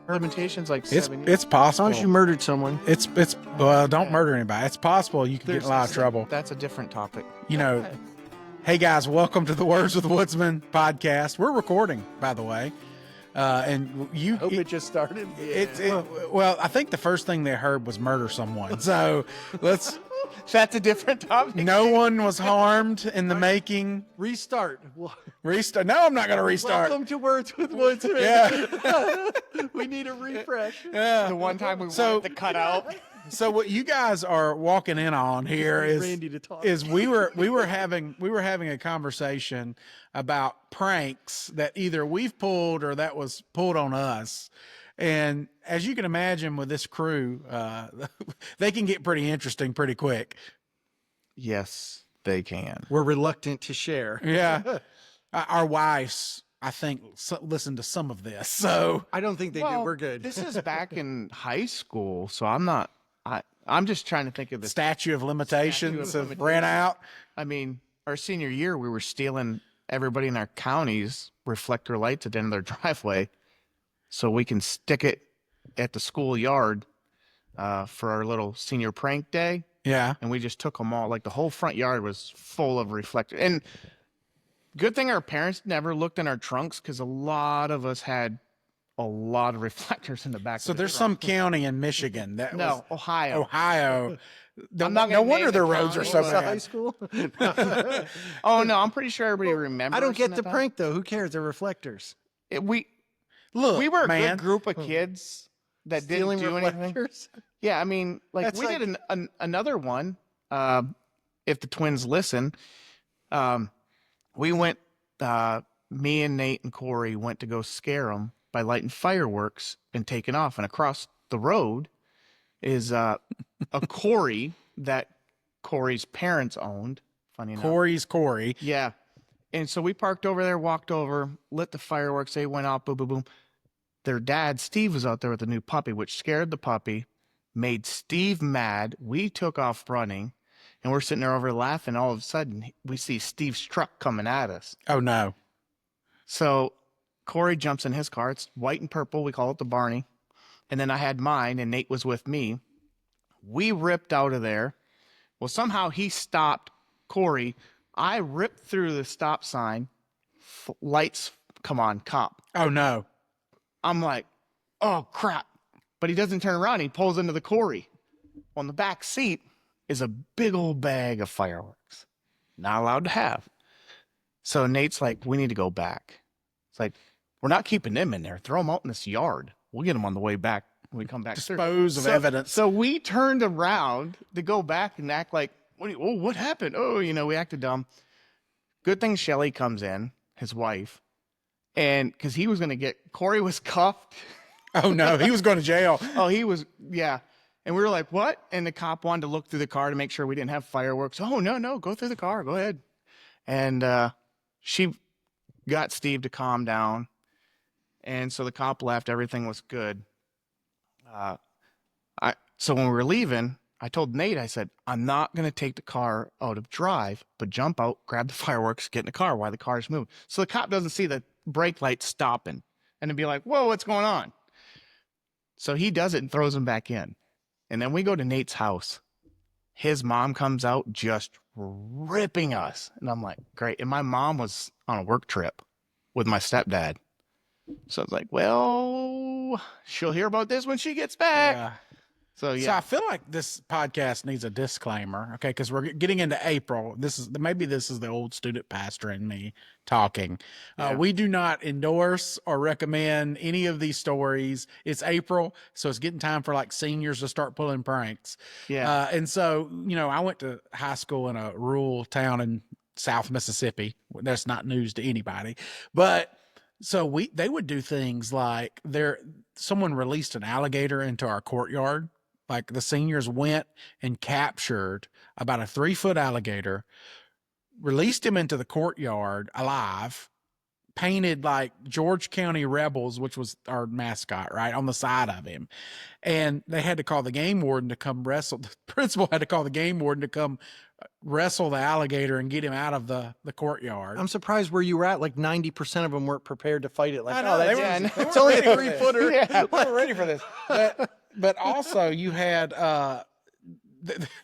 limitation's like It's 7 years. it's As possible. long as you murdered someone. It's well, don't murder anybody. It's possible you can get in a lot of trouble. That's a different topic. You know, hey guys, welcome to the Words with Woodsman podcast. We're recording, by the way, and you. I hope it just started. Well, I think the first thing they heard was murder someone. So let's. That's a different topic. No one was harmed in the making. Restart. Restart. No, I'm not going to restart. Welcome to Words with Woodsman. Yeah. We need a refresh. Yeah. The one time we wanted to cut out. So what you guys are walking in on here is Randy to talk. we were having a conversation about pranks that either we've pulled or that was pulled on us. And as you can imagine with this crew, they can get pretty interesting pretty quick. Yes, they can. We're reluctant to share. Yeah. Our wives, I think, listen to some of this. So I don't think they do. We're good. This is back in high school, so I'm just trying to think of the statute of limitations have ran out. I mean, our senior year, we were stealing everybody in our county's reflector lights at the end of their driveway so we can stick it at the schoolyard for our little senior prank day. Yeah. And we just took them all. Like the whole front yard was full of reflectors. And good thing our parents never looked in our trunks because a lot of us had a lot of reflectors in the back. So of the there's trunk. some county in Michigan that was Ohio. Ohio. I'm not No gonna wonder name their the roads are county. so Was that high bad. school? Oh no, I'm pretty sure everybody remembers. I don't get at the that prank though. Who cares? They're reflectors. time. We Look, were a man. good group of kids that Stealing didn't do anything. reflectors. Yeah, I mean, like That's we like- did another one. If the twins listen, we went. Me and Nate and Corey went to go scare them by lighting fireworks and taking off. And across the road is a quarry that Corey's parents owned. Funny enough. Corey's Corey. Yeah. And so we parked over there, walked over, lit the fireworks. They went off, boom, boom, boom. Their dad, Steve, was out there with a new puppy, which scared the puppy, made Steve mad. We took off running, and we're sitting there over laughing. All of a sudden, we see Steve's truck coming at us. Oh no. So Corey jumps in his car. It's white and purple. We call it the Barney. And then I had mine, and Nate was with me. We ripped out of there. Well, somehow he stopped Corey. I ripped through the stop sign. Lights, come on, cop. Oh no. I'm like, oh, crap. But he doesn't turn around. He pulls into the Corey. On the back seat is a big old bag of fireworks. Not allowed to have. So Nate's like, we need to go back. It's like, we're not keeping them in there. Throw them out in this yard. We'll get them on the way back when we come back. Dispose of evidence. So we turned around to go back and act like, what happened? Oh, we acted dumb. Good thing Shelly comes in, his wife. And because he was going to Corey was cuffed. Oh no, he was going to jail. Oh, he was, yeah. And we were like, what? And the cop wanted to look through the car to make sure we didn't have fireworks. Oh, no, go through the car. Go ahead. And she got Steve to calm down. And so the cop left. Everything was good. So when we were leaving, I told Nate, I said, I'm not going to take the car out of drive, but jump out, grab the fireworks, get in the car while the car's moving. So the cop doesn't see the brake light stopping and then be like, whoa, what's going on? So he does it and throws him back in. And then we go to Nate's house. His mom comes out just ripping us. And I'm like, great. And my mom was on a work trip with my stepdad. So I was like, well, she'll hear about this when she gets back. Yeah. So, yeah. So I feel like this podcast needs a disclaimer, okay? Because we're getting into April. Maybe this is the old student pastor in me talking. Yeah. We do not endorse or recommend any of these stories. It's April, so it's getting time for like seniors to start pulling pranks. Yeah. And so I went to high school in a rural town in South Mississippi. That's not news to anybody, but. So they would do things like someone released an alligator into our courtyard. Like the seniors went and captured about a 3-foot alligator, released him into the courtyard alive, painted like George County Rebels, which was our mascot, right, on the side of him. And they had to call the game warden to come wrestle. The principal had to call the game warden to come wrestle the alligator and get him out of the courtyard. I'm surprised where you were at. Like 90% of them weren't prepared to fight it. Like, I know, that's they were- it. they It's weren't only a ready for 3-footer. this. They weren't ready for this. But also you had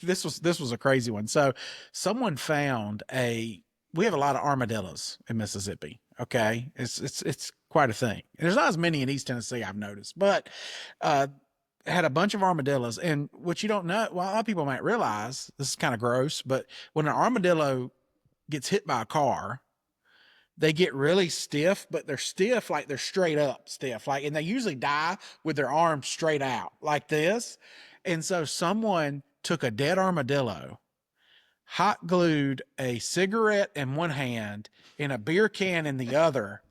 this was a crazy one. So someone found we have a lot of armadillos in Mississippi. Okay. It's quite a thing. And there's not as many in East Tennessee, I've noticed, but, had a bunch of armadillos. And what you don't know, well, a lot of people might realize, this is kind of gross, but when an armadillo gets hit by a car, they get really stiff, but they're stiff, like they're straight up stiff. Like, and they usually die with their arms straight out like this. And so someone took a dead armadillo, hot glued a cigarette in one hand and a beer can in the other,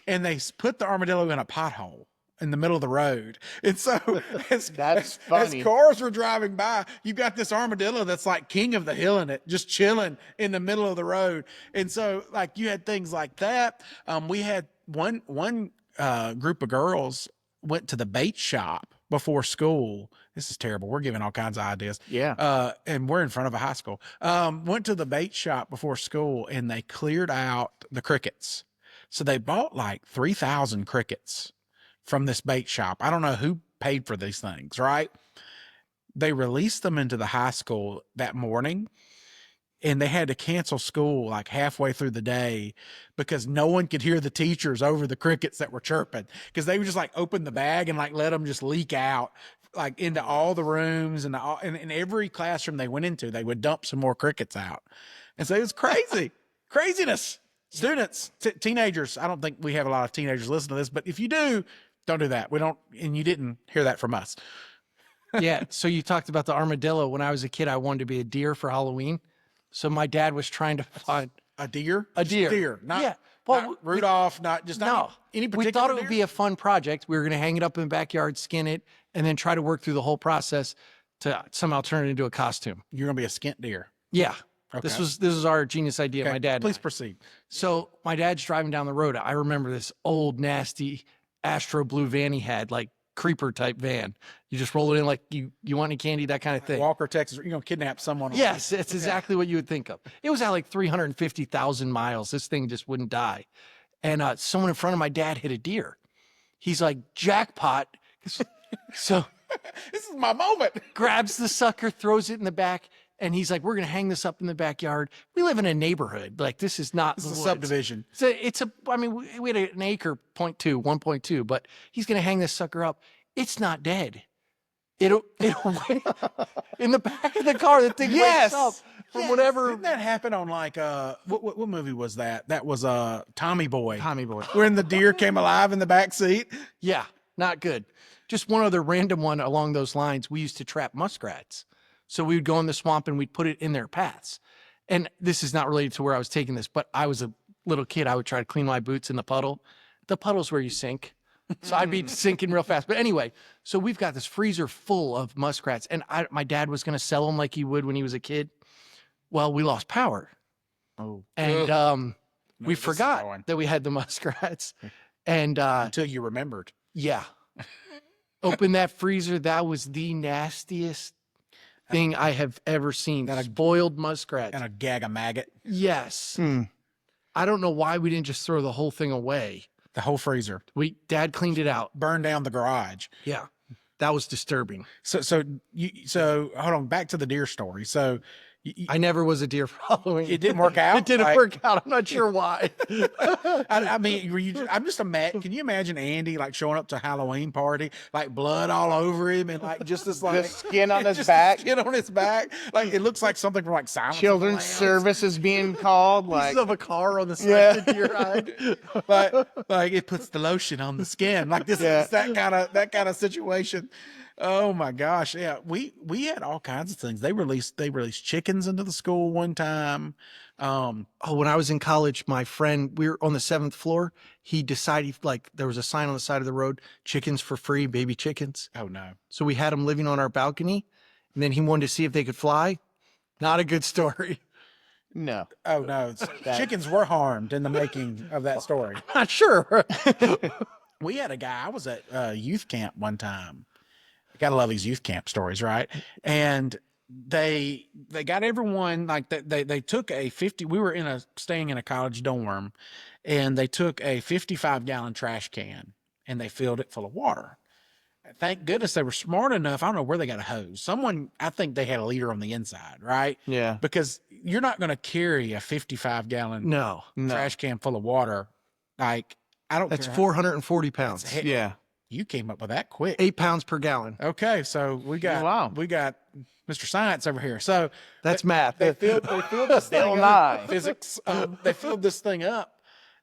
and they put the armadillo in a pothole in the middle of the road. And so as funny. cars were driving by, you got this armadillo that's like king of the hill in it, just chilling in the middle of the road. And so like you had things like that. We had one group of girls went to the bait shop before school. This is terrible. We're giving all kinds of ideas. Yeah. And we're in front of a high school. Went to the bait shop before school and they cleared out the crickets. So they bought like 3,000 crickets from this bait shop. I don't know who paid for these things, right? They released them into the high school that morning and they had to cancel school like halfway through the day because no one could hear the teachers over the crickets that were chirping, because they would just like open the bag and like let them just leak out like into all the rooms and in every classroom they went into, they would dump some more crickets out. And so it was crazy, craziness. Students, teenagers. I don't think we have a lot of teenagers listen to this, but if you do, don't do that. We don't, and you didn't hear that from us. Yeah. So you talked about the armadillo. When I was a kid, I wanted to be a deer for Halloween. So my dad was trying to find A deer? a deer. Deer. Not, Yeah. Well, not Rudolph, not no. any particular We thought it deer? would be a fun project. We were going to hang it up in the backyard, skin it, and then try to work through the whole process to somehow turn it into a costume. You're going to be a skint deer. Yeah. Okay. This was our genius idea, Okay, my dad. and Please I. proceed. So my dad's driving down the road. I remember this old, nasty Astro blue van he had, like creeper type van. You just roll it in like you want any candy, that kind of thing. Walker, Texas. You're going to kidnap someone. Yes, it's exactly what you would think of. It was at like 350,000 miles. This thing just wouldn't die. And someone in front of my dad hit a deer. He's like, jackpot. So This is my moment. grabs the sucker, throws it in the back, and he's like, we're going to hang this up in the backyard. We live in a neighborhood. Like, this is not This is the a woods. subdivision. I mean, we had an acre, 1.2, but he's going to hang this sucker up. It's not dead. It'll in the back of the car, the thing Yes. wakes up from Yeah, whatever. Didn't that happen on like, what movie was that? That was Tommy Boy. Tommy Boy. When the deer came alive in the back seat. Yeah, not good. Just one other random one along those lines. We used to trap muskrats. So we would go in the swamp and we'd put it in their paths. And this is not related to where I was taking this, but I was a little kid. I would try to clean my boots in the puddle. The puddle's where you sink. So I'd be sinking real fast. But anyway, so we've got this freezer full of muskrats. And my dad was going to sell them like he would when he was a kid. Well, we lost power. Oh. And we this is forgot going. that we had the muskrats. And Until you remembered. yeah. Open that freezer. That was the nastiest thing I have ever seen. And a- Spoiled muskrats. And a gag of maggot. Yes. Hmm. I don't know why we didn't just throw the whole thing away. The whole freezer. Dad cleaned it out. Burned down the garage. Yeah. That was disturbing. So hold on, back to the deer story. So I never was a deer for Halloween. it didn't work out. It didn't Like, work out. I'm not sure why. I mean, I'm just can you imagine Andy like showing up to a Halloween party, like blood all over him and like just this like The skin on his just back. skin on his back. Like it looks like something from like Silence of the Children's Lambs. services being called. Like, Pieces of a car on the side Yeah. of the deer hide. like it puts the lotion on the skin. Like this Yeah. is that kind of situation. Oh my gosh. Yeah. We had all kinds of things. They released chickens into the school one time. Oh, when I was in college, my friend, we were on the 7th floor. He decided, like, there was a sign on the side of the road, chickens for free, baby chickens. Oh no. So we had them living on our balcony. And then he wanted to see if they could fly. Not a good story. No. Oh no, chickens were harmed in the making of that story. Not sure. We had a guy. I was at youth camp one time. I gotta love these youth camp stories, right? And they got everyone like they took a 50. We were staying in a college dorm, and they took a 55-gallon trash can and they filled it full of water. Thank goodness they were smart enough. I don't know where they got a hose. Someone, I think they had a leader on the inside, right? Yeah. Because you're not going to carry a 55-gallon No. trash can full of water. Like, I don't That's care. 440 pounds. Yeah. You came up with that quick. 8 pounds per gallon. Okay, so we got Mr. Science over here. So That's math. they filled this Bill thing Nye. up. Physics. They filled this thing up,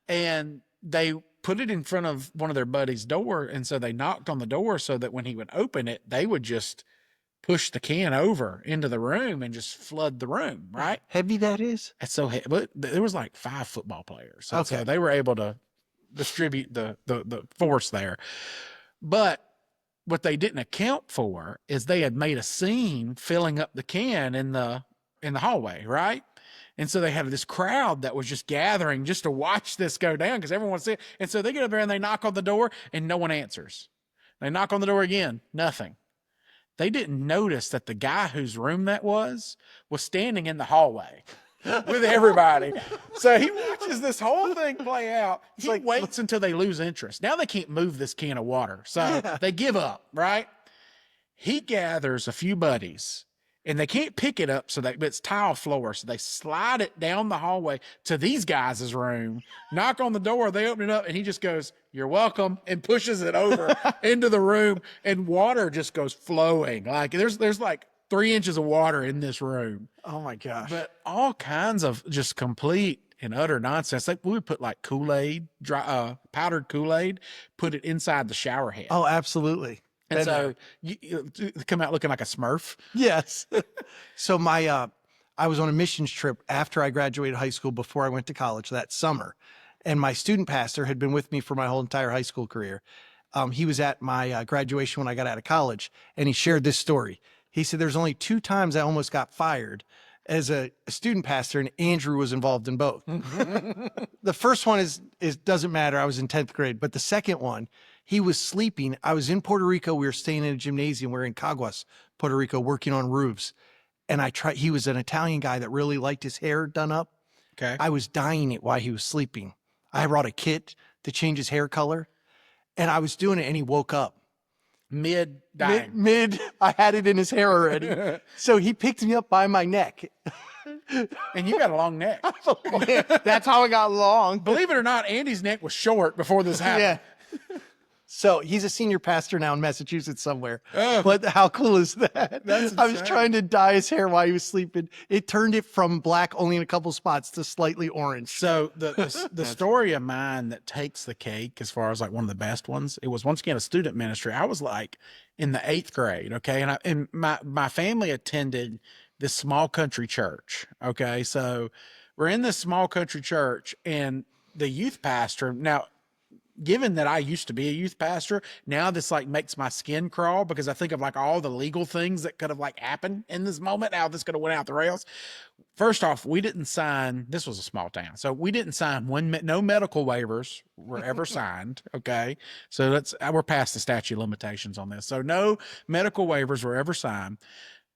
and they put it in front of one of their buddies' door, and so they knocked on the door so that when he would open it, they would just push the can over into the room and just flood the room, right? Heavy that is? It's so heavy. But there was like 5 football players. So, Okay. so they were able to distribute the force there. But what they didn't account for is they had made a scene filling up the can in the hallway, right? And so they had this crowd that was just gathering just to watch this go down because everyone see it. And so they get up there and they knock on the door and no one answers. They knock on the door again, nothing. They didn't notice that the guy whose room that was standing in the hallway with everybody. So he watches this whole thing play out. He waits until they lose interest. Now they can't move this can of water. So they give up, right? He gathers a few buddies and they can't pick it up. So it's tile floor. So they slide it down the hallway to these guys' room, knock on the door. They open it up and he just goes, "You're welcome," and pushes it over into the room. And water just goes flowing. Like there's like 3 inches of water in this room. Oh my gosh. But all kinds of just complete and utter nonsense. Like we would put like Kool-Aid, powdered Kool-Aid, put it inside the shower head. Oh, absolutely. and so you come out looking like a Smurf. Yes. So I was on a missions trip after I graduated high school before I went to college that summer. And my student pastor had been with me for my whole entire high school career. He was at my graduation when I got out of college, and he shared this story. He said, there's only 2 times I almost got fired as a student pastor, and Andrew was involved in both. The first one is doesn't matter. I was in 10th grade. But the second one, he was sleeping. I was in Puerto Rico. We were staying in a gymnasium. We were in Caguas, Puerto Rico, working on roofs. And he was an Italian guy that really liked his hair done up. Okay. I was dyeing it while he was sleeping. I brought a kit to change his hair color, and I was doing it, and he woke up. Mid-dying. I had it in his hair already. So he picked me up by my neck. And you got a long neck. That's how it got long. Believe it or not, Andy's neck was short before this happened. Yeah. So he's a senior pastor now in Massachusetts somewhere. But how cool is that? That's I was insane. trying to dye his hair while he was sleeping. It turned it from black only in a couple spots to slightly orange. So the story of mine that takes the cake as far as like one of the best ones, it was once again a student ministry. I was like in the 8th grade, okay, and my family attended this small country church, okay. So we're in this small country church, and the youth pastor now. Given that I used to be a youth pastor, now this like makes my skin crawl because I think of like all the legal things that could have like happened in this moment. How this could have went out the rails. First off, we didn't sign. This was a small town, so we didn't sign no medical waivers were ever signed. Okay, so we're past the statute of limitations on this. So no medical waivers were ever signed.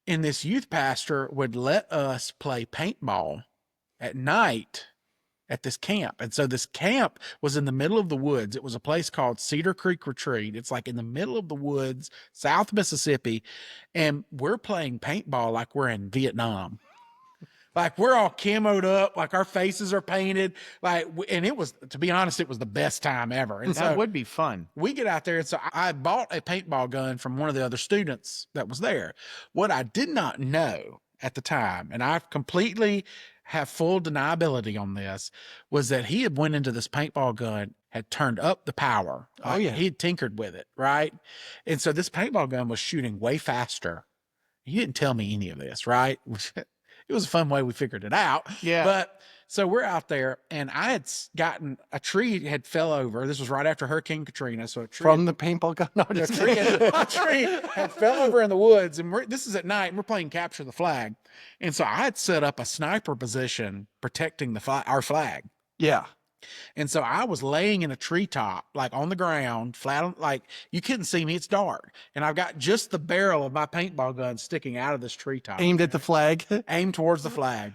And this youth pastor would let us play paintball at night at this camp. And so this camp was in the middle of the woods. It was a place called Cedar Creek Retreat. It's like in the middle of the woods, South Mississippi. And we're playing paintball like we're in Vietnam. Like we're all camoed up, like our faces are painted. And it was, to be honest, it was the best time ever. And That so would be fun. we get out there. And so I bought a paintball gun from one of the other students that was there. What I did not know at the time, and I completely have full deniability on this, was that he had went into this paintball gun, had turned up the power. Oh, yeah. He had tinkered with it, right? And so this paintball gun was shooting way faster. He didn't tell me any of this, right? It was a fun way we figured it out. Yeah. But so we're out there, and I had gotten a tree had fell over. This was right after Hurricane Katrina. So a tree From the paintball gun. No, a just tree, a tree had fell over in the woods, and this is at night, and we're playing capture the flag. And so I had set up a sniper position protecting our flag. yeah. And so I was laying in a treetop, like on the ground, flat on, like you couldn't see me. It's dark. And I've got just the barrel of my paintball gun sticking out of this treetop. Aimed at the flag. Aimed towards the flag.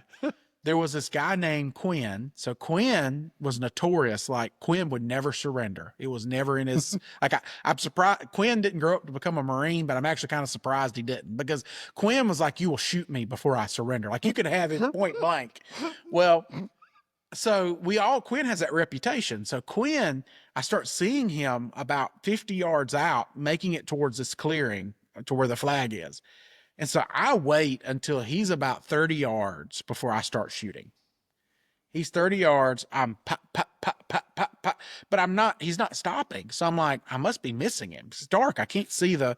There was this guy named Quinn. So Quinn was notorious. Like Quinn would never surrender. It was never in his, like I'm surprised Quinn didn't grow up to become a Marine, but I'm actually kind of surprised he didn't, because Quinn was like, you will shoot me before I surrender. Like you could have it point blank. Well, so Quinn has that reputation. So Quinn, I start seeing him about 50 yards out, making it towards this clearing to where the flag is. And so I wait until he's about 30 yards before I start shooting. He's 30 yards. I'm pop, pop, pop, pop, pop, pop, but he's not stopping. So I'm like, I must be missing him. It's dark. I can't see the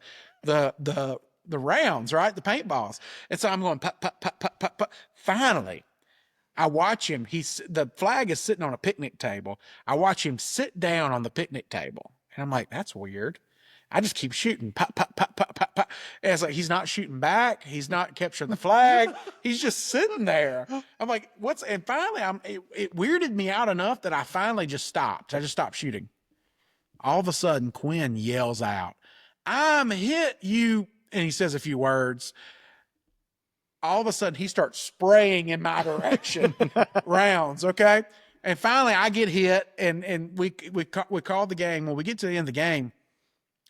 rounds, right? The paintballs. And so I'm going pop, pop, pop, pop, pop, pop. Finally, I watch him. The flag is sitting on a picnic table. I watch him sit down on the picnic table. And I'm like, that's weird. I just keep shooting. Pop, pop, pop, pop, pop, pop. And it's like, he's not shooting back. He's not capturing the flag. He's just sitting there. I'm like, and finally it weirded me out enough that I finally just stopped. I just stopped shooting. All of a sudden, Quinn yells out, I'm hit you. And he says a few words. All of a sudden he starts spraying in my direction rounds. Okay. And finally I get hit and we called the game. When we get to the end of the game,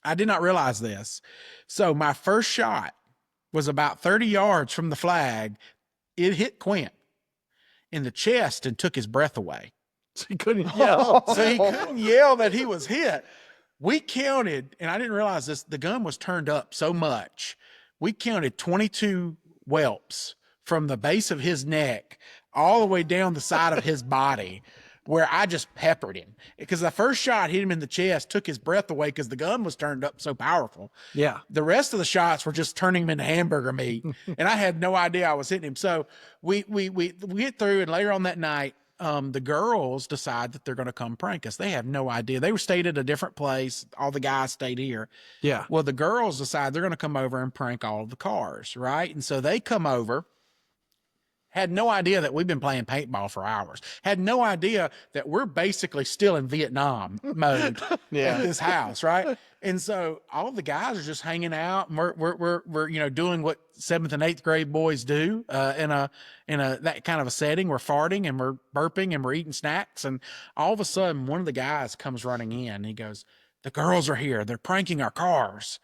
I did not realize this. So my first shot was about 30 yards from the flag. It hit Quinn in the chest and took his breath away. So he couldn't yell. So he couldn't yell that he was hit. We counted, and I didn't realize this, the gun was turned up so much. We counted 22 whelps from the base of his neck all the way down the side of his body, where I just peppered him, because the first shot hit him in the chest, took his breath away because the gun was turned up so powerful. Yeah. The rest of the shots were just turning him into hamburger meat, and I had no idea I was hitting him. So we get through, and later on that night, the girls decide that they're going to come prank us. They have no idea. They were stayed at a different place. All the guys stayed here. Yeah. Well, the girls decide they're going to come over and prank all of the cars, right? And so they come over, had no idea that we've been playing paintball for hours, had no idea that we're basically still in Vietnam mode at this house, right? And so all of the guys are just hanging out, and we're doing what 7th and 8th grade boys do in a that kind of a setting. We're farting and we're burping and we're eating snacks, and all of a sudden one of the guys comes running in and he goes, "The girls are here. They're pranking our cars."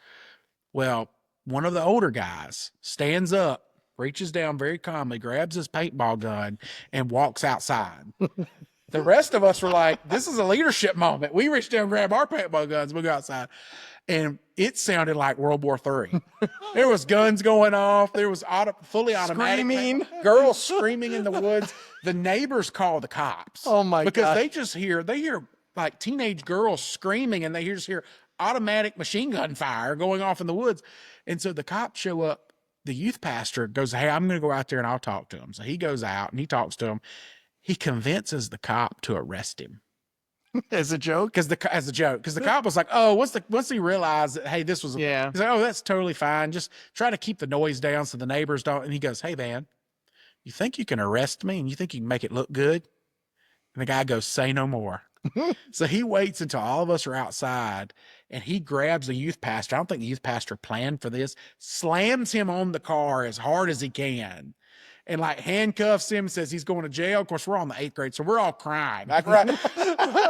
Well, one of the older guys stands up, reaches down very calmly, grabs his paintball gun, and walks outside. The rest of us were like, this is a leadership moment. We reach down, grab our paintball guns, we go outside. And it sounded like World War III. There was guns going off. There was fully automatic. Screaming. Girls screaming in the woods. The neighbors call the cops. Oh my God. Because they hear like teenage girls screaming, and they just hear automatic machine gun fire going off in the woods. And so the cops show up. The youth pastor goes, "Hey, I'm going to go out there and I'll talk to him." So he goes out and he talks to him. He convinces the cop to arrest him. As a joke? As a joke. Because the cop was like, "Oh, once he realized that, hey, this was," he's like, "Oh, that's totally fine. Just try to keep the noise down so the neighbors don't." And he goes, "Hey, man, you think you can arrest me and you think you can make it look good?" And the guy goes, "Say no more." So he waits until all of us are outside, and he grabs the youth pastor. I don't think the youth pastor planned for this, slams him on the car as hard as he can, and like handcuffs him, says he's going to jail. Of course, we're on the 8th grade, so we're all crying. Like, right,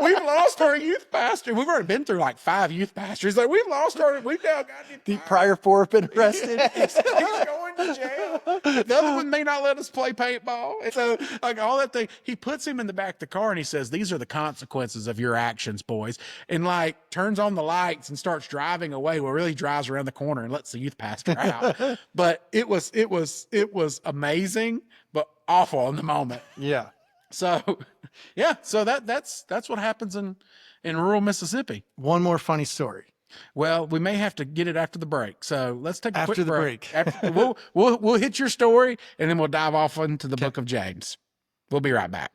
we've lost our youth pastor. We've already been through like 5 youth pastors. Like, we've now got him. The prior 4 have been arrested. He's going to jail. The other one may not let us play paintball. And so, like, all that thing, he puts him in the back of the car and he says, "These are the consequences of your actions, boys." And like turns on the lights and starts driving away. Well, really drives around the corner and lets the youth pastor out. But it was amazing, but awful in the moment. Yeah. So, yeah. So that's what happens in rural Mississippi. One more funny story. Well, we may have to get it after the break. So let's take a After quick the break. break. We'll hit your story, and then we'll dive off into the book of James. We'll be right back.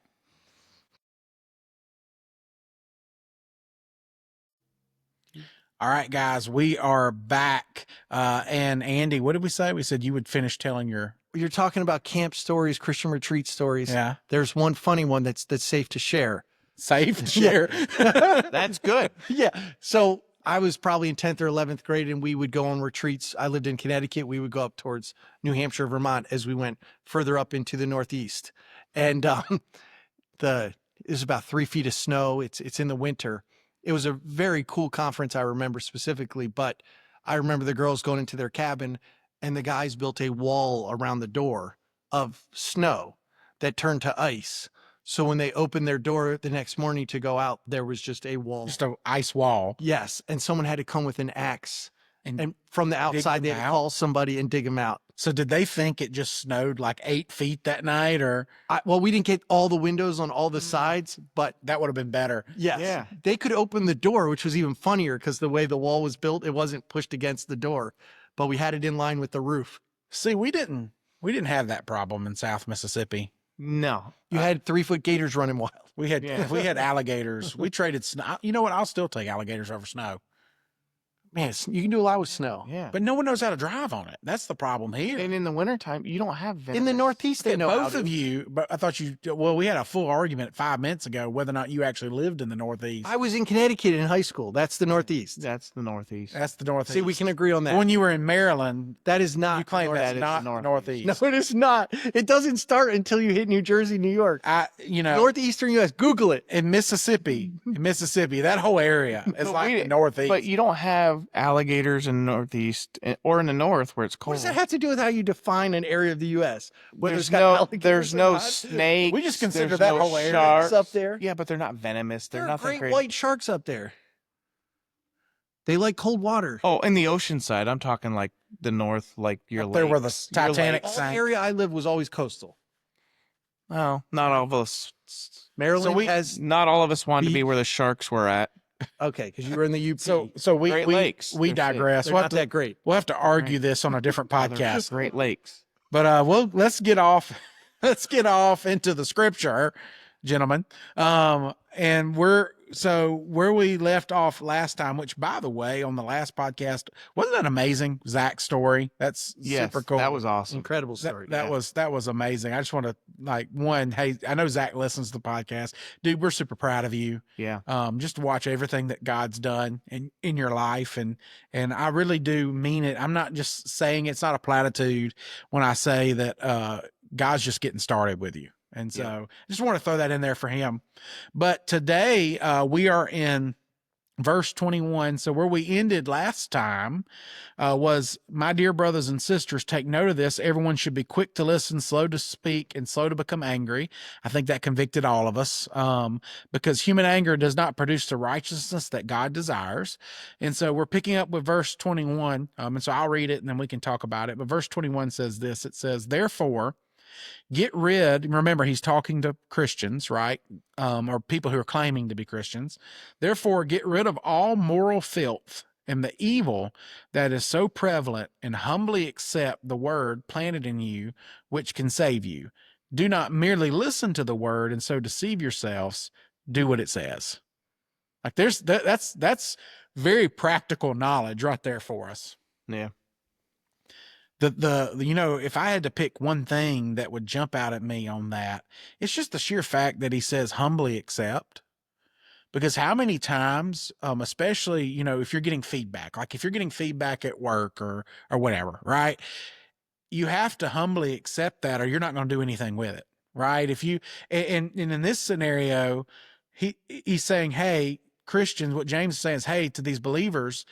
All right, guys, we are back. And Andy, what did we say? We said you would finish telling your. You're talking about camp stories, Christian retreat stories. Yeah. There's one funny one that's safe to share. Safe to share. That's good. Yeah. So I was probably in 10th or 11th grade, and we would go on retreats. I lived in Connecticut. We would go up towards New Hampshire, Vermont, as we went further up into the Northeast. And it was about 3 feet of snow. It's in the winter. It was a very cool conference. I remember specifically, but I remember the girls going into their cabin, and the guys built a wall around the door of snow that turned to ice. So when they opened their door the next morning to go out, there was just a wall. Just an ice wall. Yes. And someone had to come with an axe. And And from the outside, they them had to out? call somebody and dig them out. So did they think it just snowed like 8 feet that night, or Well, we didn't get all the windows on all the sides, but that would have been better? yes, Yeah. they could open the door, which was even funnier because the way the wall was built, it wasn't pushed against the door, but we had it in line with the roof. See, we didn't have that problem in South Mississippi. No. You had 3-foot gators running wild. We had Yeah. we had alligators. We traded snow. You know what? I'll still take alligators over snow. Man, you can do a lot with snow. Yeah. But no one knows how to drive on it. That's the problem here. And in the wintertime, you don't have In the venomous- Northeast, they know how Both to. of you, but I thought we had a full argument 5 minutes ago whether or not you actually lived in the Northeast. I was in Connecticut in high school. That's the Northeast. That's the Northeast. That's the Northeast. See, we can agree on that. When you were in Maryland, That is not. you claim that that's is not the the Northeast. Northeast. No, it is not. It doesn't start until you hit New Jersey, New York. Northeastern U.S. Google it. In Mississippi, that whole area is But like we the didn't- Northeast. But you don't have alligators in the Northeast or in the North where it's What cold. does that have to do with how you define an area of the U.S.? Whether There's it's got no, alligators there's or no not? snakes. We just consider there's that no whole area sharks up there. Yeah, but they're not venomous. They're There are nothing great crazy. white sharks up there. They like cold water. Oh, in the ocean side, I'm talking like the North, like your Up there where the lakes. Your Titanic lakes. All the area I lived was always coastal. Oh, not all of us. Maryland we- has Not all of us wanted to be where the sharks were at. okay because you were in the UP. so we Great we, Lakes. we They're safe. digress. they're We'll not have, that great. we'll have to argue this on a different They're podcast. Great Lakes. But let's get off into the scripture, gentlemen. And where we left off last time, which by the way, on the last podcast, wasn't that amazing? Zach's story. That's Yes, super cool. that was awesome. Incredible story. That was amazing. I just want to hey, I know Zach listens to the podcast. Dude, we're super proud of you. Yeah. Just to watch everything that God's done in your life. And I really do mean it. I'm not just saying it's not a platitude when I say that God's just getting started with you. And so I just want to throw that in there for him. But today we are in verse 21. So where we ended last time was, my dear brothers and sisters, take note of this. Everyone should be quick to listen, slow to speak, and slow to become angry. I think that convicted all of us because human anger does not produce the righteousness that God desires. And so we're picking up with verse 21. And so I'll read it and then we can talk about it. But verse 21 says this. It says, therefore, remember, he's talking to Christians, right? Or people who are claiming to be Christians. Therefore, get rid of all moral filth and the evil that is so prevalent, and humbly accept the word planted in you, which can save you. Do not merely listen to the word and so deceive yourselves. Do what it says. Like that's very practical knowledge right there for us. Yeah. If I had to pick one thing that would jump out at me on that, it's just the sheer fact that he says humbly accept. Because how many times, especially, if you're getting feedback, like if you're getting feedback at work or whatever, right? You have to humbly accept that or you're not going to do anything with it, right? If you, and in this scenario, he's saying, hey, Christians, what James is saying is, hey, to these believers,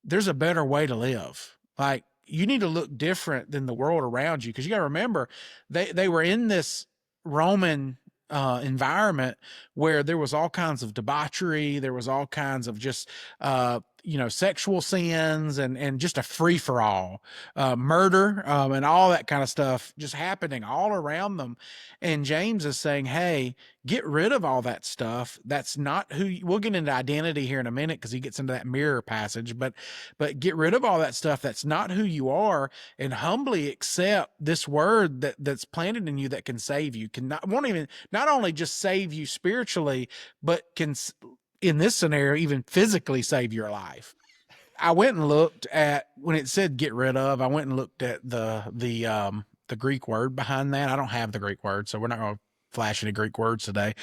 there's a better way to live. Like, you need to look different than the world around you. Because you got to remember, they were in this Roman environment where there was all kinds of debauchery. There was all kinds of just, sexual sins and just a free for all, murder, and all that kind of stuff just happening all around them. And James is saying, hey, get rid of all that stuff. That's not we'll get into identity here in a minute because he gets into that mirror passage, but get rid of all that stuff. That's not who you are, and humbly accept this word that's planted in you that can save you. Not only just save you spiritually, but can, in this scenario, even physically save your life. I went and looked at when it said get rid of, I went and looked at the Greek word behind that. I don't have the Greek word, so we're not going to flash any Greek words today.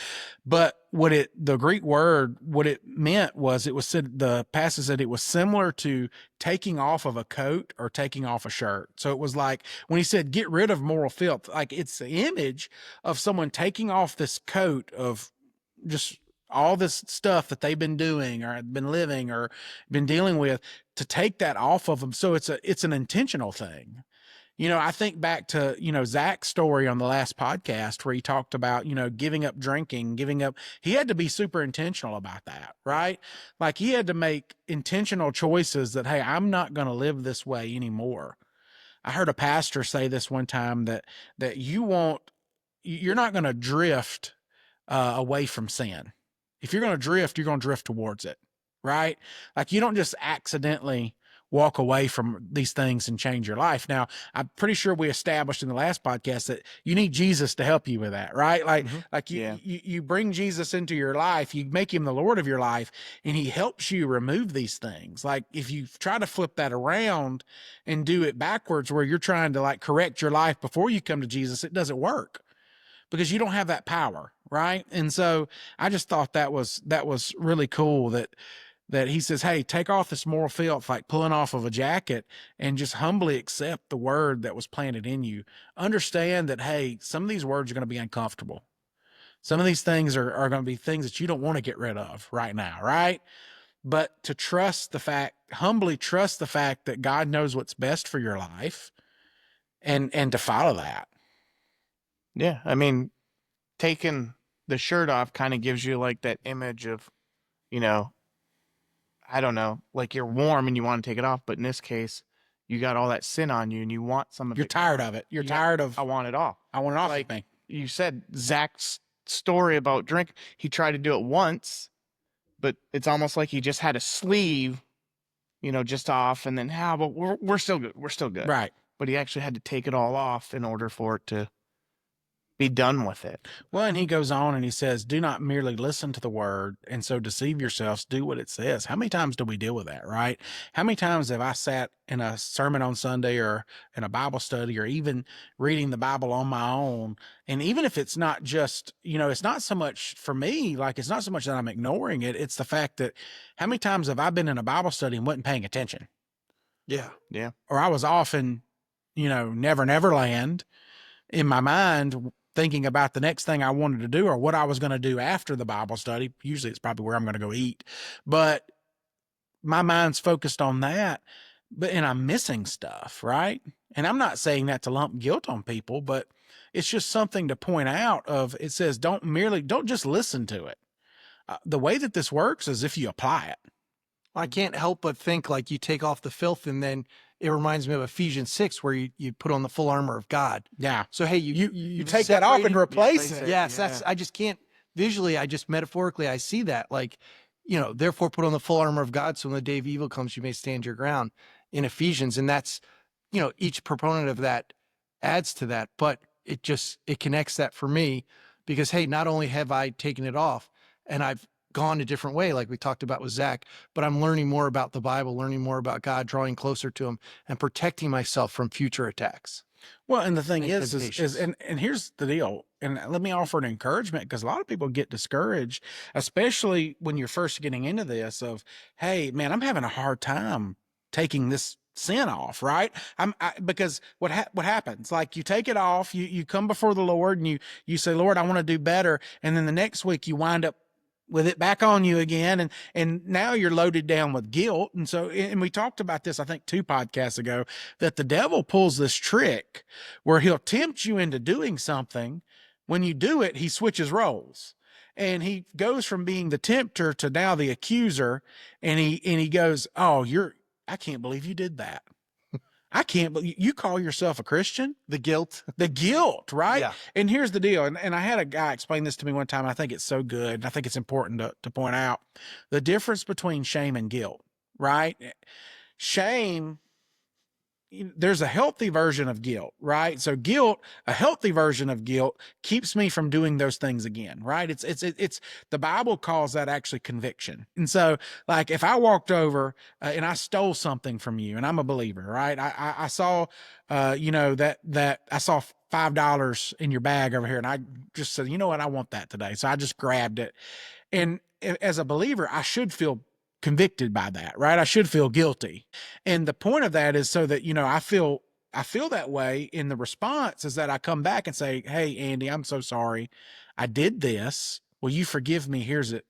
But the Greek word, what it meant was it was said, the passage said it was similar to taking off of a coat or taking off a shirt. So it was like when he said get rid of moral filth, like it's the image of someone taking off this coat of just all this stuff that they've been doing or been living or been dealing with, to take that off of them. So it's an intentional thing. I think back to, Zach's story on the last podcast where he talked about, giving up drinking, he had to be super intentional about that, right? Like he had to make intentional choices that, hey, I'm not going to live this way anymore. I heard a pastor say this one time that you're not going to drift away from sin. If you're going to drift, you're going to drift towards it, right? Like you don't just accidentally walk away from these things and change your life. Now, I'm pretty sure we established in the last podcast that you need Jesus to help you with that, right? Like you bring Jesus into your life, you make him the Lord of your life, and he helps you remove these things. Like if you try to flip that around and do it backwards where you're trying to like correct your life before you come to Jesus, it doesn't work because you don't have that power, right? And so I just thought that was really cool that he says, hey, take off this moral filth, like pulling off of a jacket, and just humbly accept the word that was planted in you. Understand that, hey, some of these words are going to be uncomfortable. Some of these things are going to be things that you don't want to get rid of right now, right? But to humbly trust the fact that God knows what's best for your life and to follow that. Yeah. I mean, taking the shirt off kind of gives you like that image of, I don't know, like you're warm and you want to take it off, but in this case, you got all that sin on you and you want some of You're it. tired of it. You're tired of, I want it off. I want it off Like of me. you said, Zach's story about drink, he tried to do it once, but it's almost like he just had a sleeve, just off, and then but we're still good. We're still good. Right. But he actually had to take it all off in order for it to be done with it. Well, and he goes on and he says, do not merely listen to the word and so deceive yourselves, do what it says. How many times do we deal with that, right? How many times have I sat in a sermon on Sunday or in a Bible study or even reading the Bible on my own? And even if it's not just, it's not so much for me, like it's not so much that I'm ignoring it. It's the fact that how many times have I been in a Bible study and wasn't paying attention? Yeah. Yeah. Or I was off in, Never Never Land in my mind, thinking about the next thing I wanted to do or what I was going to do after the Bible study. Usually it's probably where I'm going to go eat, but my mind's focused on that, and I'm missing stuff. Right. And I'm not saying that to lump guilt on people, but it's just something to point out it says, don't just listen to it. The way that this works is if you apply it. I can't help but think like you take off the filth, and then it reminds me of Ephesians 6 where you put on the full armor of God. Yeah. So, hey, you take that off and replace it. Yes. I just can't visually, I just metaphorically, I see that like, therefore put on the full armor of God. So when the day of evil comes, you may stand your ground in Ephesians. And that's, each proponent of that adds to that, but it connects that for me because, hey, not only have I taken it off and I've gone a different way, like we talked about with Zach, but I'm learning more about the Bible, learning more about God, drawing closer to him and protecting myself from future attacks. Well, and the thing And is temptations. and here's the deal. And let me offer an encouragement because a lot of people get discouraged, especially when you're first getting into this of, hey, man, I'm having a hard time taking this sin off, right? Because what happens, like you take it off, you come before the Lord and you say, Lord, I want to do better. And then the next week you wind up with it back on you again. And now you're loaded down with guilt. And so, and we talked about this, I think 2 podcasts ago, that the devil pulls this trick where he'll tempt you into doing something. When you do it, he switches roles and he goes from being the tempter to now the accuser. And he goes, oh, I can't believe you did that. I can't believe you call yourself a Christian. The guilt, right? Yeah. And here's the deal. And I had a guy explain this to me one time. I think it's so good. And I think it's important to point out the difference between shame and guilt, right? Shame, there's a healthy version of guilt, right? So a healthy version of guilt keeps me from doing those things again, right? It's the Bible calls that actually conviction. And so like if I walked over and I stole something from you, and I'm a believer, right? I saw, that I saw $5 in your bag over here, and I just said, you know what, I want that today. So I just grabbed it. And as a believer, I should feel convicted by that, right? I should feel guilty. And the point of that is so that, I feel that way in the response is that I come back and say, hey, Andy, I'm so sorry. I did this. Will you forgive me? Here's it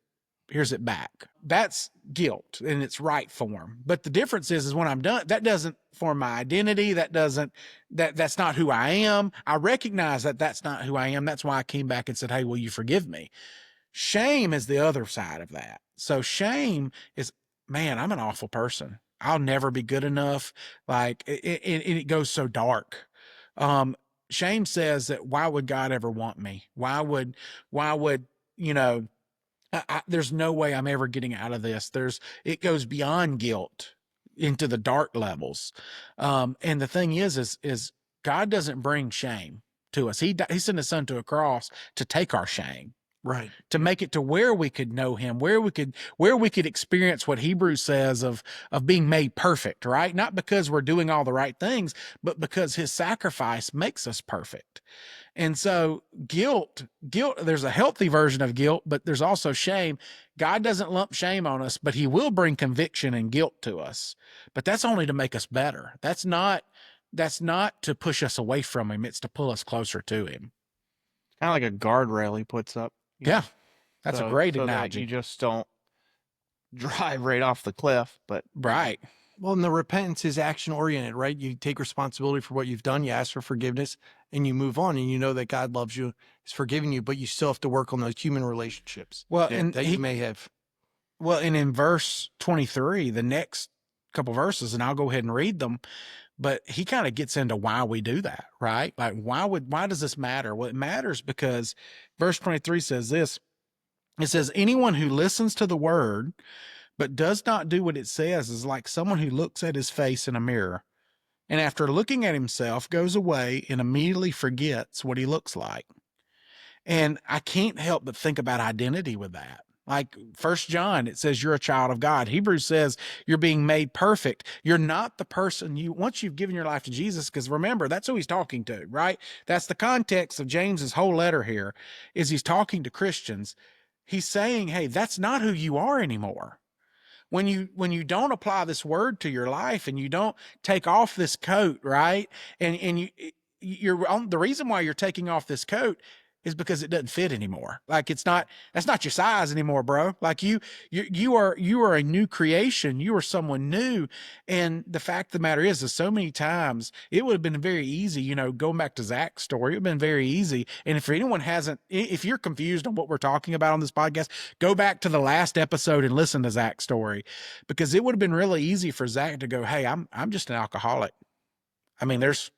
back. That's guilt in its right form. But the difference is when I'm done, that doesn't form my identity. That's not who I am. I recognize that that's not who I am. That's why I came back and said, hey, will you forgive me? Shame is the other side of that. So shame is, man, I'm an awful person. I'll never be good enough. Like it goes so dark. Shame says that why would God ever want me? Why would, you know, there's no way I'm ever getting out of this. It goes beyond guilt into the dark levels. And the thing is God doesn't bring shame to us. He sent his son to a cross to take our shame. Right. To make it to where we could know him, where we could experience what Hebrews says of being made perfect, right? Not because we're doing all the right things, but because his sacrifice makes us perfect. And so guilt, there's a healthy version of guilt, but there's also shame. God doesn't lump shame on us, but he will bring conviction and guilt to us. But that's only to make us better. That's not to push us away from him. It's to pull us closer to him. Kind of like a guardrail he puts up. Yeah. That's a great analogy. That you just don't drive right off the cliff, but right. Well, and the repentance is action oriented, right? You take responsibility for what you've done, you ask for forgiveness, and you move on, and you know that God loves you, is forgiving you, but you still have to work on those human relationships. Well, and you may have. Well, and in verse 23, the next couple verses, and I'll go ahead and read them, but he kind of gets into why we do that, right? Like why does this matter? Well, it matters because verse 23 says this. It says, anyone who listens to the word, but does not do what it says is like someone who looks at his face in a mirror and after looking at himself goes away and immediately forgets what he looks like. And I can't help but think about identity with that. Like 1 John, it says you're a child of God. Hebrews says you're being made perfect. You're not the person once you've given your life to Jesus, because remember, that's who he's talking to, right? That's the context of James's whole letter here, is he's talking to Christians. He's saying, hey, that's not who you are anymore. When you don't apply this word to your life and you don't take off this coat, right? And you're on the reason why you're taking off this coat is because it doesn't fit anymore. Like that's not your size anymore, bro. Like you are a new creation. You are someone new. And the fact of the matter is so many times it would have been very easy, going back to Zach's story, it would have been very easy. And if you're confused on what we're talking about on this podcast, go back to the last episode and listen to Zach's story, because it would have been really easy for Zach to go, hey, I'm just an alcoholic. I mean, there's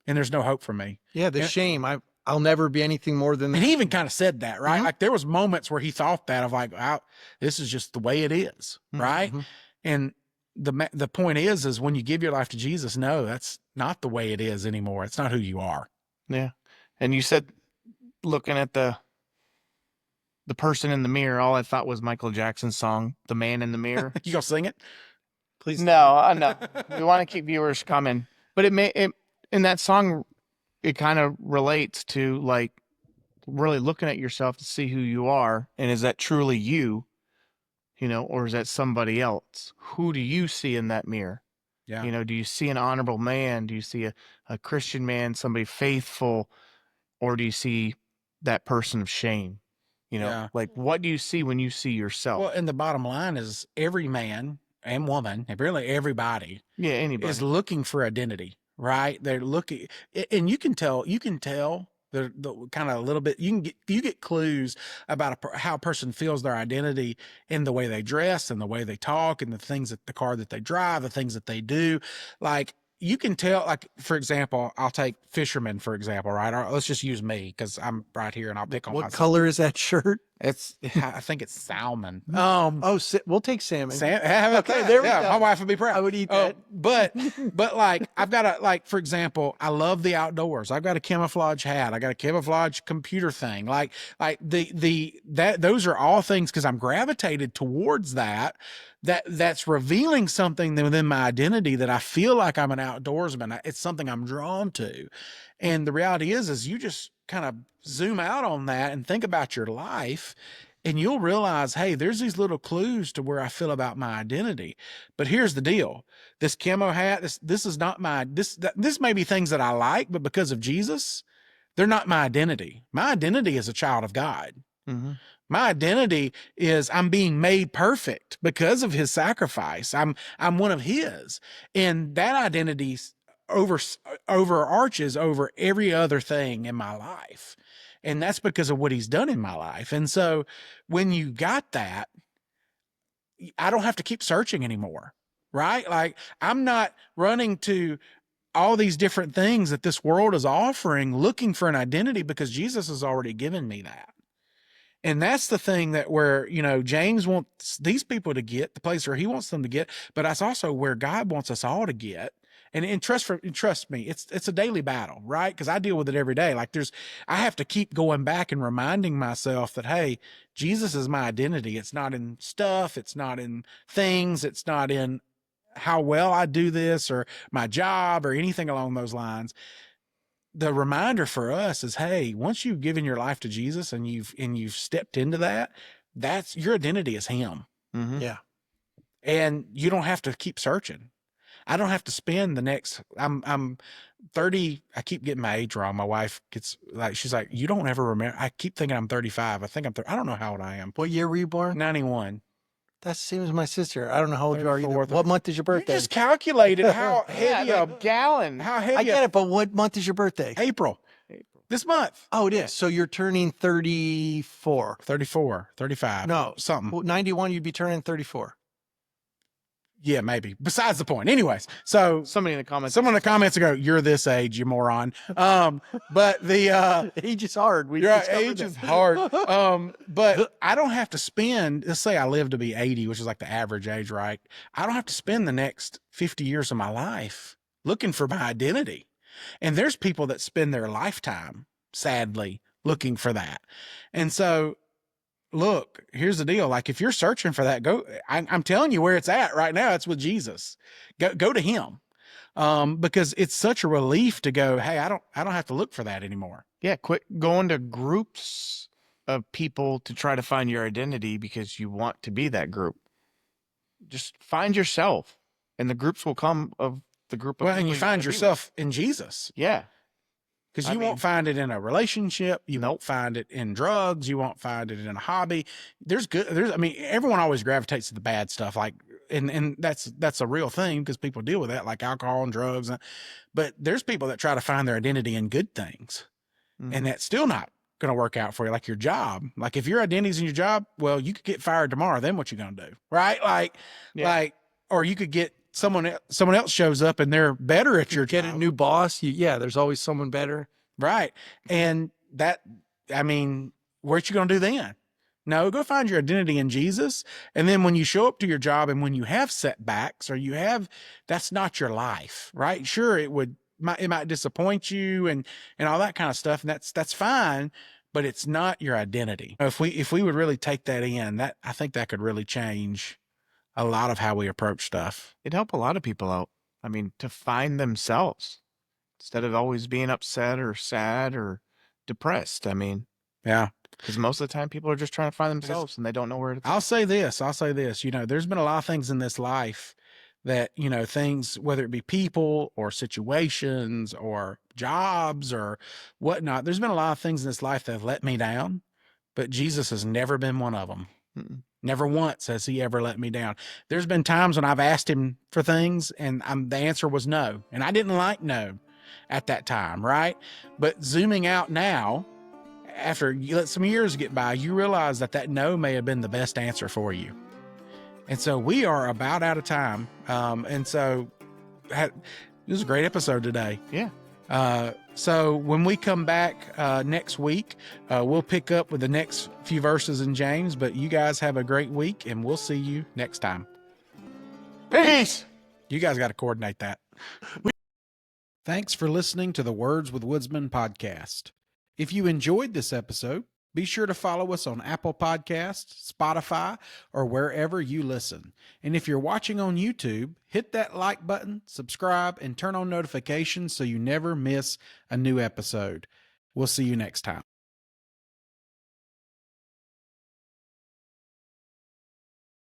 no hope for me. Yeah. The shame. I'll never be anything more than that. And he even kind of said that, right? Mm-hmm. Like there was moments where he thought that of like, wow, this is just the way it is, right? Mm-hmm. And the point is when you give your life to Jesus, no, that's not the way it is anymore. It's not who you are. Yeah. And you said looking at the person in the mirror, all I thought was Michael Jackson's song, The Man in the Mirror. You gonna sing it? Please. No. We want to keep viewers coming. But in that song, it kind of relates to like really looking at yourself to see who you are. And is that truly you, or is that somebody else? Who do you see in that mirror? Yeah. Do you see an honorable man? Do you see a Christian man, somebody faithful? Or do you see that person of shame? Like what do you see when you see yourself? Well, and the bottom line is every man and woman, and really everybody, anybody is looking for identity. Right. They're looking, and you can tell the kind of a little bit, you get clues about how a person feels their identity in the way they dress and the way they talk and the car that they drive, the things that they do. Like you can tell, like, for example, I'll take fishermen, for example, right? Or let's just use me because I'm right here and I'll pick on What myself. color is that shirt? I think it's salmon. Oh, we'll take salmon. Okay, there we yeah, go. my wife would be proud. I would eat that. But like I've got for example, I love the outdoors. I've got a camouflage hat. I got a camouflage computer thing. Like those are all things because I'm gravitated towards that's revealing something within my identity that I feel like I'm an outdoorsman. It's something I'm drawn to. And the reality is you just kind of zoom out on that and think about your life, and you'll realize, hey, there's these little clues to where I feel about my identity. But here's the deal. This camo hat, this is not this may be things that I like, but because of Jesus, they're not my identity. My identity is a child of God. Mm-hmm. My identity is I'm being made perfect because of his sacrifice. I'm one of his. And that identity overarches over every other thing in my life. And that's because of what he's done in my life. And so when you got that, I don't have to keep searching anymore, right? Like I'm not running to all these different things that this world is offering, looking for an identity because Jesus has already given me that. And that's the thing that where, James wants these people to get, the place where he wants them to get, but that's also where God wants us all to get. And trust me, it's a daily battle, right? Because I deal with it every day. Like I have to keep going back and reminding myself that, hey, Jesus is my identity. It's not in stuff. It's not in things. It's not in how well I do this or my job or anything along those lines. The reminder for us is, hey, once you've given your life to Jesus and you've stepped into that's your identity is him. Mm-hmm. Yeah. And you don't have to keep searching. I don't have to spend the next, I'm 30. I keep getting my age wrong. My wife she's like, you don't ever remember. I keep thinking I'm 35. I think I'm 30. I don't know how old I am. What year were you born? 91. That's the same as my sister. I don't know how old you are either. 34. What month is your birthday? You just calculated how heavy a gallon. how heavy I get it, but what month is your birthday? April. This month. Oh, it is. So you're turning 34. 34, 35. No. Something. Well, 91, you'd be turning 34. Yeah, maybe. Besides the point. Anyways, so Somebody in the comments. someone in the comments will go, you're this age, you moron. But the Age is hard. We your discovered age that. is hard. But I don't have to spend, let's say I live to be 80, which is like the average age, right? I don't have to spend the next 50 years of my life looking for my identity. And there's people that spend their lifetime, sadly, looking for that. And so look, here's the deal. Like if you're searching for that, I'm telling you where it's at right now. It's with Jesus. Go to him. Because it's such a relief to go, hey, I don't have to look for that anymore. Yeah, quit going to groups of people to try to find your identity because you want to be that group. Just find yourself, and the groups will come of the group of Well, and people you find wanna be with. yourself in Jesus. Yeah. Because I you mean- won't find it in a relationship. You won't find it in drugs. You won't find it in a hobby. Everyone always gravitates to the bad stuff. Like, and that's a real thing because people deal with that, like alcohol and drugs. But there's people that try to find their identity in good things. Mhm. And that's still not going to work out for you. Like your job. Like if your identity's in your job, well, you could get fired tomorrow. Then what you going to do? Right? Or you could get someone else shows up and they're better at your Get job. a new boss. There's always someone better. Right. And what you going to do then? No, go find your identity in Jesus. And then when you show up to your job and when you have setbacks or that's not your life, right? Sure. It might disappoint you and all that kind of stuff. And that's fine, but it's not your identity. If we would really take that in, I think that could really change a lot of how we approach stuff. It'd help a lot of people out. I mean, to find themselves instead of always being upset or sad or depressed. I mean, Yeah. because most of the time people are just trying to find themselves and they don't know where to. I'll say this. There's been a lot of things in this life that, things, whether it be people or situations or jobs or whatnot, there's been a lot of things in this life that have let me down, but Jesus has never been one of them. Mm-mm. Never once has he ever let me down. There's been times when I've asked him for things and the answer was no. And I didn't like no at that time, right? But zooming out now, after you let some years get by, you realize that no may have been the best answer for you. And so we are about out of time. And so it was a great episode today. Yeah. So when we come back next week, we'll pick up with the next few verses in James. But you guys have a great week, and we'll see you next time. Peace. You guys got to coordinate that. Thanks for listening to the Words with Woodsman podcast. If you enjoyed this episode, be sure to follow us on Apple Podcasts, Spotify, or wherever you listen. And if you're watching on YouTube, hit that like button, subscribe, and turn on notifications so you never miss a new episode. We'll see you next time.